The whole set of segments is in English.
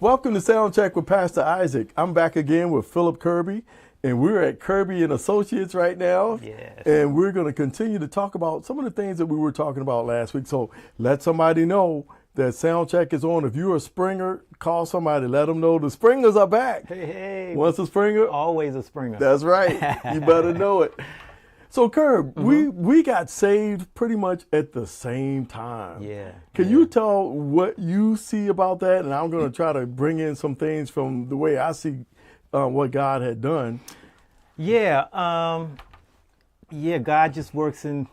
Welcome to Soundcheck with Pastor Isaac. I'm back again with Philip Kirby, and we're at Kirby and Associates right now. Yes. And we're going to continue to talk about some of the things that we were talking about last week. So let somebody know that Soundcheck is on. If you're a Springer, call somebody. Let them know the Springers are back. Hey. Once a Springer? Always a Springer. That's right. You better know it. So, Curb, we got saved pretty much at the same time. Yeah. Can you tell what you see about that? And I'm going to try to bring in some things from the way I see what God had done. Yeah. God just works in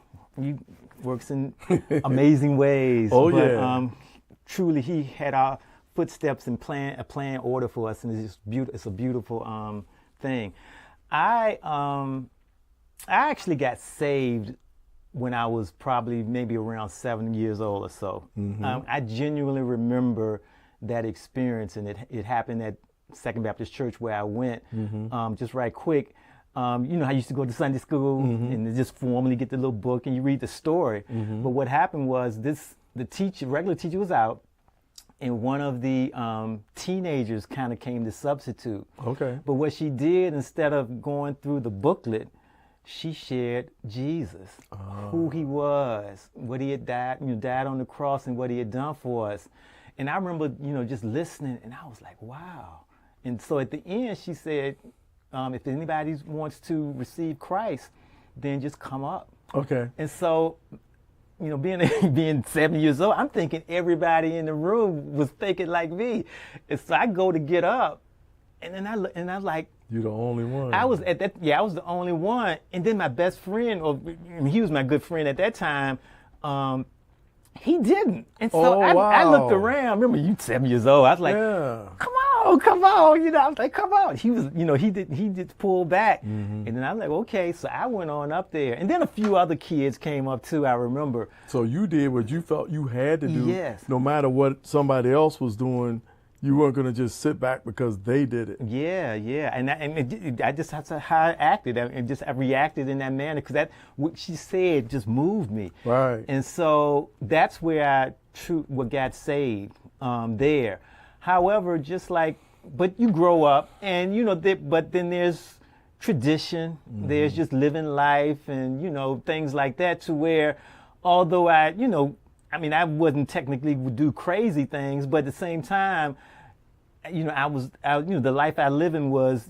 amazing ways. Oh, but, yeah. Truly, He had our footsteps in a plan order for us, and it's just beautiful. It's a beautiful thing. I actually got saved when I was probably maybe around 7 years old or so. I genuinely remember that experience, and it happened at Second Baptist Church where I went. Just right quick, you know, I used to go to Sunday school and just formally get the little book and you read the story. But what happened was the regular teacher was out, and one of the teenagers kind of came to substitute. Okay. But what she did, instead of going through the booklet, she shared Jesus, who He was, what He had died on the cross, and what He had done for us. And I remember, just listening, and I was like, wow. And so at the end, she said, if anybody wants to receive Christ, then just come up. Okay. And so, being 7 years old, I'm thinking everybody in the room was thinking like me. And so I go to get up, and then I like, you're the only one. I was the only one. And then my best friend, he was my good friend at that time, he didn't. And so I looked around. Remember, you 7 years old. I was like, come on. I was like, come on. He was, he did pull back. And then I was like, okay. So I went on up there. And then a few other kids came up too, I remember. So you did what you felt you had to do. Yes. No matter what somebody else was doing. You weren't going to just sit back because they did it. Yeah. And I just, that's how I acted. I reacted in that manner because what she said just moved me. Right. And so that's where what got saved there. However, but you grow up and, but then there's tradition. There's just living life and, things like that to where, although I wouldn't technically do crazy things, but at the same time, the life I live in was,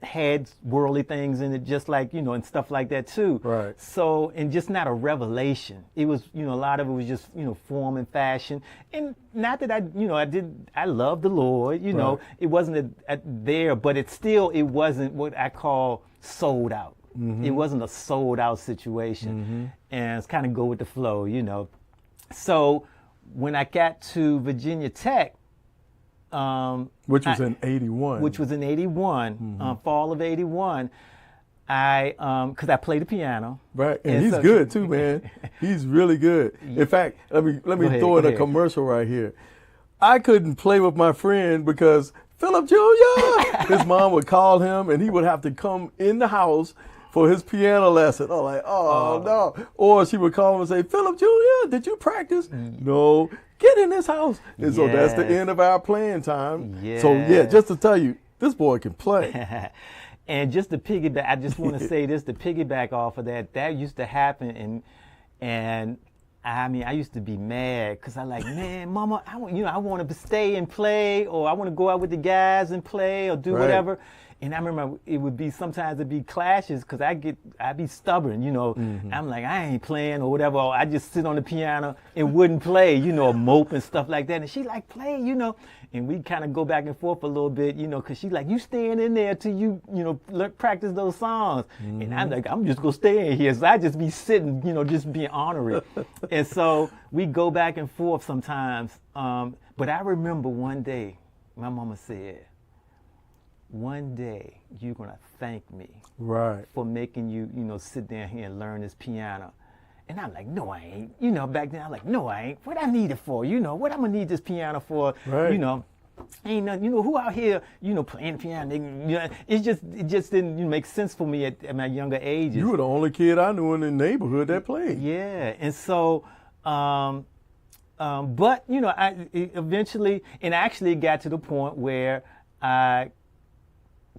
had worldly things in it, just like, and stuff like that too. Right. So, and just not a revelation. It was, a lot of it was just, form and fashion. And not that I loved the Lord, Right. It wasn't there, but it wasn't what I call sold out. It wasn't a sold out situation. And it's kind of go with the flow, So when I got to Virginia Tech, which was in 81. Which was in 81, fall of 81, because I played the piano. Right, and he's good too, man. He's really good. In fact, let me throw in a commercial right here. I couldn't play with my friend because Philip Jr., his mom would call him and he would have to come in the house for his piano lesson. I'm like, no. Or she would call him and say, Philip Jr., did you practice? No. Get in this house. And so that's the end of our playing time. Yes. So just to tell you, this boy can play. And just to piggyback, I just want to say this, to piggyback off of that used to happen. And I used to be mad because man, Mama, I want to stay and play, or I want to go out with the guys and play or do whatever. And I remember sometimes it'd be clashes because I'd be stubborn, I'm like, I ain't playing or whatever. Or I just sit on the piano and wouldn't play, mope and stuff like that. And she like, play, and we kind of go back and forth a little bit, because she like, you staying in there till you, practice those songs. And I'm like, I'm just going to stay in here. So I just be sitting, just being honorary. And so we go back and forth sometimes. But I remember one day, my mama said, one day you're going to thank me for making you, sit down here and learn this piano. And I'm like, no, I ain't. Back then I'm like, no, I ain't. What I need it for? What I'm going to need this piano for? Right. Ain't nothing, who out here, playing the piano? It just didn't make sense for me at my younger ages. You were the only kid I knew in the neighborhood that played. Yeah. And so But you know, eventually, and actually, it got to the point where I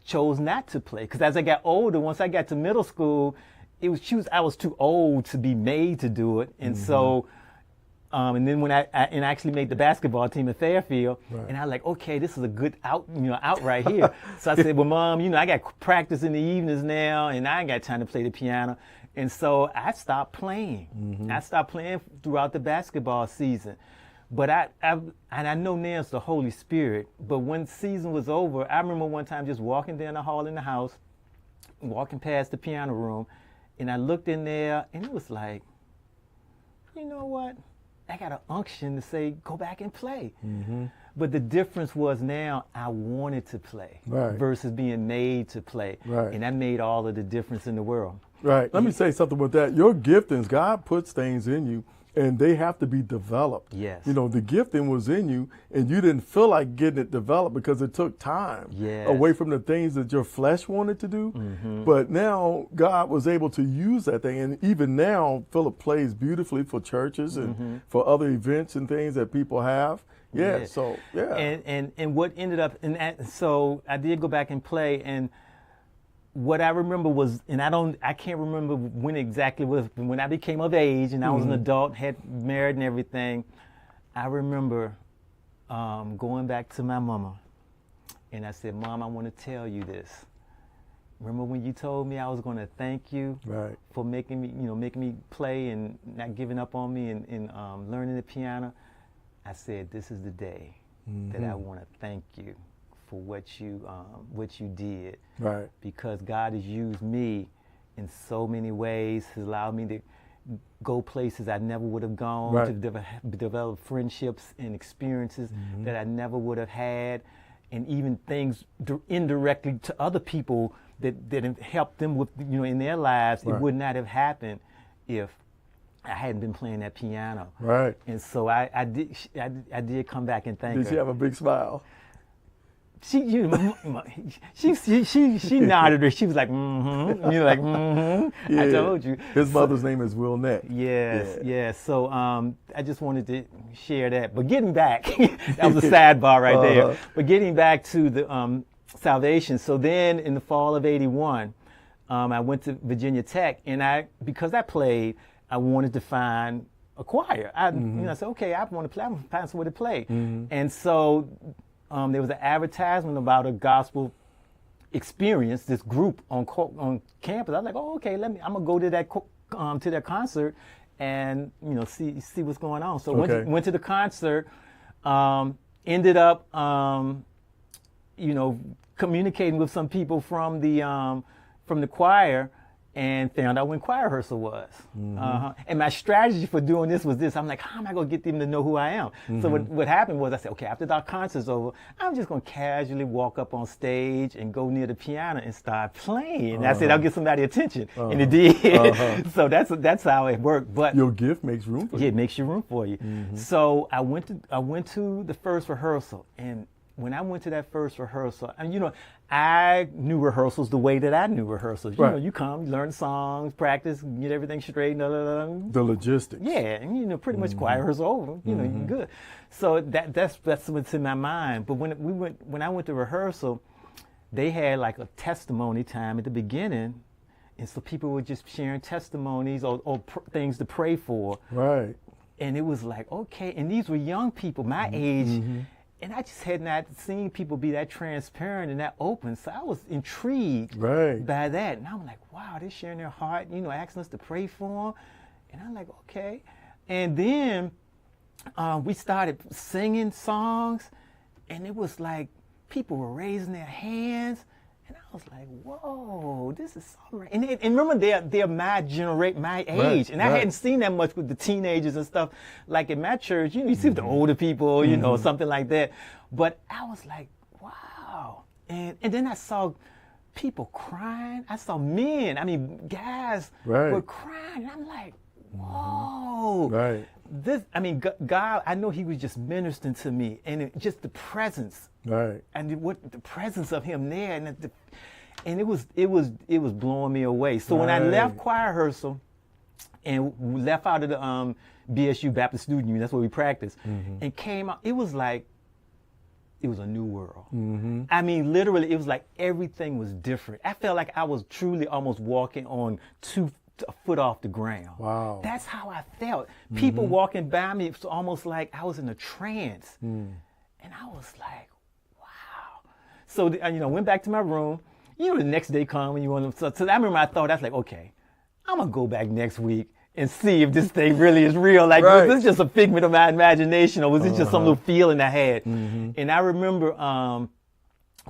chose not to play because as I got older, once I got to middle school, I was too old to be made to do it, and so. And then when I actually made the basketball team at Fairfield, and I was like, okay, this is a good out right here. So I said, well, Mom, I got practice in the evenings now, and I ain't got time to play the piano. And so I stopped playing. I stopped playing throughout the basketball season. But I know now it's the Holy Spirit. But when season was over, I remember one time just walking down the hall in the house, walking past the piano room, and I looked in there, and it was like, you know what? I got an unction to say, go back and play. But the difference was now I wanted to play versus being made to play. And that made all of the difference in the world. Let me say something with that. Your giftings, God puts things in you, and they have to be developed. Yes. The gifting was in you, and you didn't feel like getting it developed because it took time away from the things that your flesh wanted to do. But now God was able to use that thing, and even now Philip plays beautifully for churches and for other events and things that people have. And what ended up, so I did go back and play, and what I remember was, and I can't remember when exactly was, when I became of age and I was an adult, had married and everything, I remember going back to my mama and I said, Mom, I want to tell you this. Remember when you told me I was going to thank you for making me play and not giving up on me and learning the piano? I said, this is the day that I want to thank you for what you did, because God has used me in so many ways. Has allowed me to go places I never would have gone, to develop friendships and experiences that I never would have had, and even things indirectly to other people that have helped them with in their lives. It would not have happened if I hadn't been playing that piano. And so I did come back and thank her. Did she have a big smile? She nodded her. She was like, I told you. His mother's name is Will Neck. Yes. So I just wanted to share that. But getting back, that was a sidebar right there. But getting back to the salvation. So then in the fall of '81, I went to Virginia Tech, and because I played, I wanted to find a choir. I said, okay, I want to play. I want to find somewhere to play. And so there was an advertisement about a gospel experience, this group on campus. I was like, oh, okay, I'm gonna go to that concert and see what's going on. So went to the concert, ended up communicating with some people from the choir, and found out when choir rehearsal was. And my strategy for doing this was this. I'm like, how am I going to get them to know who I am? So what happened was I said, okay, after the concert's over, I'm just going to casually walk up on stage and go near the piano and start playing. And I said, I'll get somebody's attention. And it did. So that's how it worked. But your gift makes room for you. Yeah, it makes you room for you. So I went to the first rehearsal, and when I went to that first rehearsal, and I knew rehearsals the way that I knew rehearsals. You come, you learn songs, practice, get everything straight. The logistics. Yeah, and pretty much choir rehearsal over. You're good. So that's what's in my mind. But when I went to rehearsal, they had like a testimony time at the beginning, and so people were just sharing testimonies or things to pray for. And it was like, okay, and these were young people my age. And I just had not seen people be that transparent and that open. So I was intrigued by that. And I'm like, wow, they're sharing their heart, asking us to pray for them. And I'm like, okay. And then we started singing songs, and it was like people were raising their hands. And I was like, whoa, this is so right. And remember, they're my generation, my age. And I hadn't seen that much with the teenagers and stuff. Like in my church, you see the older people, something like that. But I was like, wow. And then I saw people crying. I saw men, guys were crying. And I'm like, whoa. God, I know he was just ministering to me, and just the presence. And the presence of him there, and it was blowing me away. So when I left choir rehearsal, and we left out of the BSU, Baptist Student Union. That's where we practiced, and came out. It was like it was a new world. I mean, literally, it was like everything was different. I felt like I was truly almost walking on a foot off the ground. Wow. That's how I felt. People walking by me, it was almost like I was in a trance. And I was like, wow. So, went back to my room. The next day come and you want to, so I remember I was like, okay, I'm going to go back next week and see if this thing really is real. Like, was this just a figment of my imagination, or was it just some little feeling I had? And I remember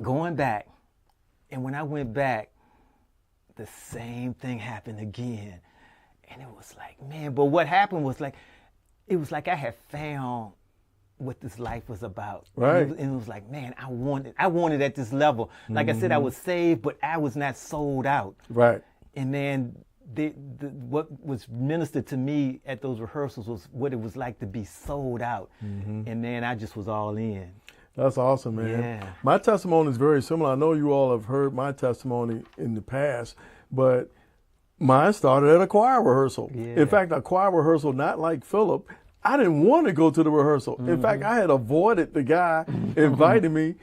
going back, and when I went back, the same thing happened again. And it was like, man, but what happened was like, it was like I had found what this life was about. Right. And it was like, man, I wanted at this level. Like I said, I was saved, but I was not sold out. Right. And man, what was ministered to me at those rehearsals was what it was like to be sold out. And man, I just was all in. That's awesome, man. Yeah. My testimony is very similar. I know you all have heard my testimony in the past, but mine started at a choir rehearsal. Yeah. In fact, a choir rehearsal, not like Philip. I didn't want to go to the rehearsal. In fact, I had avoided the guy inviting me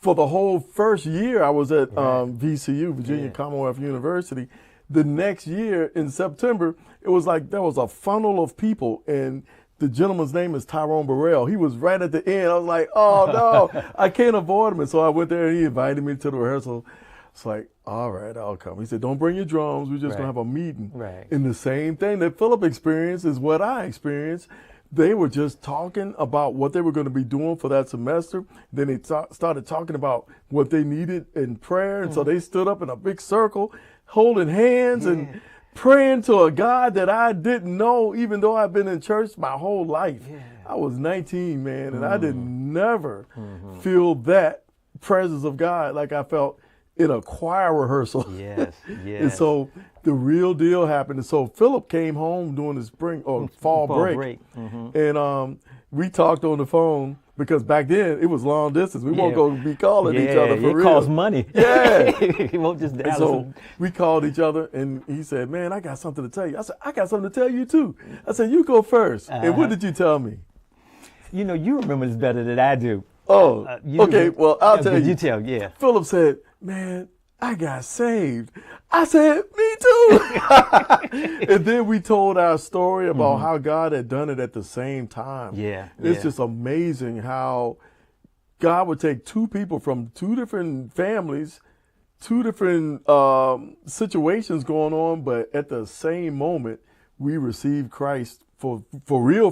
for the whole first year I was at VCU, Virginia Commonwealth University. The next year in September, it was like there was a funnel of people, and the gentleman's name is Tyrone Burrell. He was right at the end. I was like, oh, no, I can't avoid him. And so I went there, and he invited me to the rehearsal. It's like, all right, I'll come. He said, don't bring your drums. We're just going to have a meeting. Right. And the same thing that Philip experienced is what I experienced. They were just talking about what they were going to be doing for that semester. Then they started talking about what they needed in prayer. And so they stood up in a big circle, holding hands and praying to a God that I didn't know, even though I've been in church my whole life. Yeah. I was 19, man, and I did never feel that presence of God like I felt in a choir rehearsal. Yes. And so the real deal happened. And so Philip came home during the spring or fall break. And we talked on the phone because back then it was long distance. We won't go be calling each other for real. It costs money. Yeah. It won't just and so we called each other, and he said, man, I got something to tell you. I said, I got something to tell you too. I said, you go first. And what did you tell me? You remember this better than I do. Oh, okay. Well, I'll tell you. You tell, yeah. Philip said, man, I got saved. I said, me too. And then we told our story about how God had done it at the same time. Yeah. It's just amazing how God would take two people from two different families, two different situations going on, but at the same moment, we received Christ for real.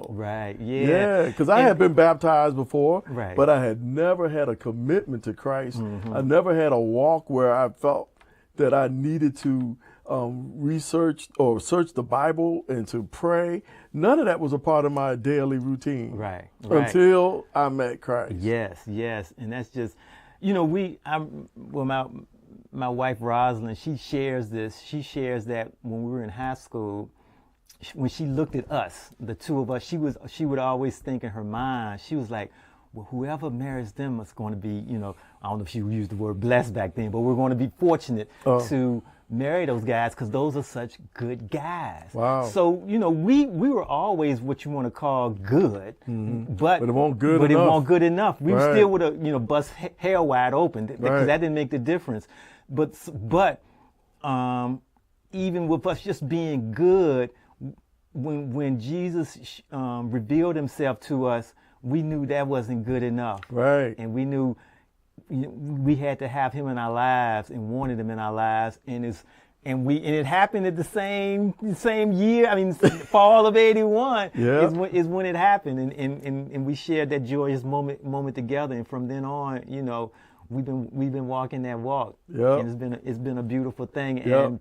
Right, Yeah, because I had been baptized before, right, but I had never had a commitment to Christ. I never had a walk where I felt that I needed to research or search the Bible and to pray. None of that was a part of my daily routine. Right. Until I met Christ. Yes. And that's just, my wife Rosalind, she shares this. She shares that when we were in high school, when she looked at us, the two of us, she would always think in her mind, she was like, well, whoever marries them is going to be, I don't know if she used the word blessed back then, but we're going to be fortunate to marry those guys because those are such good guys. Wow. So, we were always what you want to call good, but it wasn't good enough. We still would have, bust hair wide open because that didn't make the difference. But even with us just being good, when Jesus revealed himself to us, we knew that wasn't good enough. Right. And we knew we had to have him in our lives and wanted him in our lives. And it happened at the same year. I mean, fall of '81 is when it happened. And we shared that joyous moment together. And from then on, we've been walking that walk. Yep. And it's been a beautiful thing. Yep. And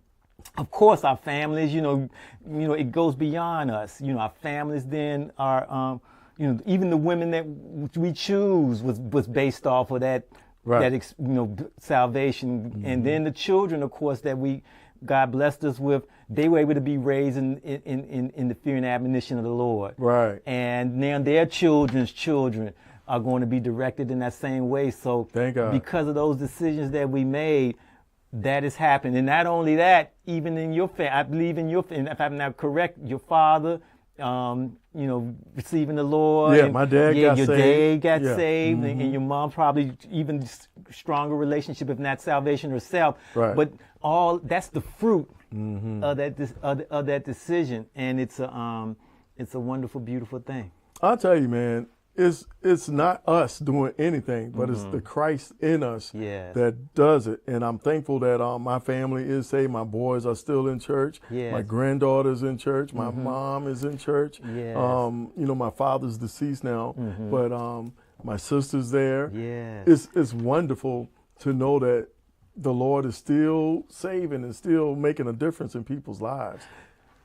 of course, our families, it goes beyond us. Our families then are, even the women that we choose was based off of that, salvation. And then the children, of course, that God blessed us with, they were able to be raised in the fear and admonition of the Lord. Right. And now their children's children are going to be directed in that same way. So thank God. Because of those decisions that we made, that has happened. And not only that, even in your family, I believe in your family, if I'm not correct, your father, receiving the Lord. Yeah, my dad got your saved. dad got Yeah. saved, and your mom probably even stronger relationship, if not salvation herself. Right. But all that's the fruit of that decision, and it's a wonderful, beautiful thing. I'll tell you, man, it's not us doing anything, but it's the Christ in us Yes. that does it. And I'm thankful that my family is saved. My boys are still in church. Yes. My granddaughter's in church. My mom is in church. Yes. My father's deceased now, but my sister's there. Yes. It's wonderful to know that the Lord is still saving and still making a difference in people's lives.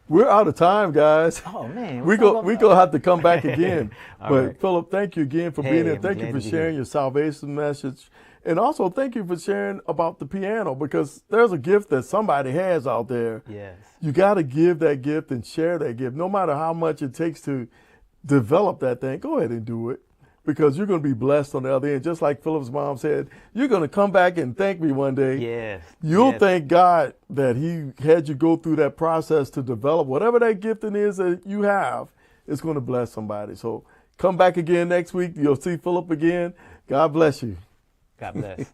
We're out of time, guys. Oh man, we gonna have to come back again. But right. Philip, thank you again for Hey, being here. I'm Thank you glad for to be sharing here. your salvation message, and also thank you for sharing about the piano, because there's a gift that somebody has out there. Yes. You got to give that gift and share that gift, no matter how much it takes to develop that thing. Go ahead and do it, because you're going to be blessed on the other end. Just like Philip's mom said, you're going to come back and thank me one day. Yes. You'll Yes. thank God that He had you go through that process to develop whatever that gifting is that you have. It's going to bless somebody. So come back again next week. You'll see Philip again. God bless you. God bless.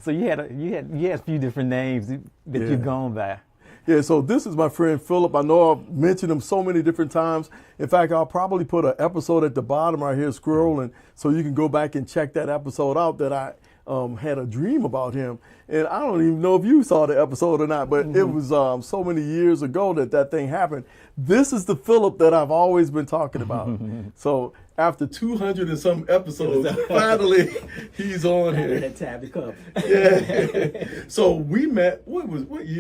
So you had a few different names that Yeah. you've gone by. Yeah, so this is my friend Philip. I know I've mentioned him so many different times. In fact, I'll probably put an episode at the bottom right here scrolling, so you can go back and check that episode out that I had a dream about him. And I don't even know if you saw the episode or not, but it was so many years ago that thing happened. This is the Philip that I've always been talking about. So after 200 and some episodes, finally he's on here. That time to come. Yeah. So we met, what year?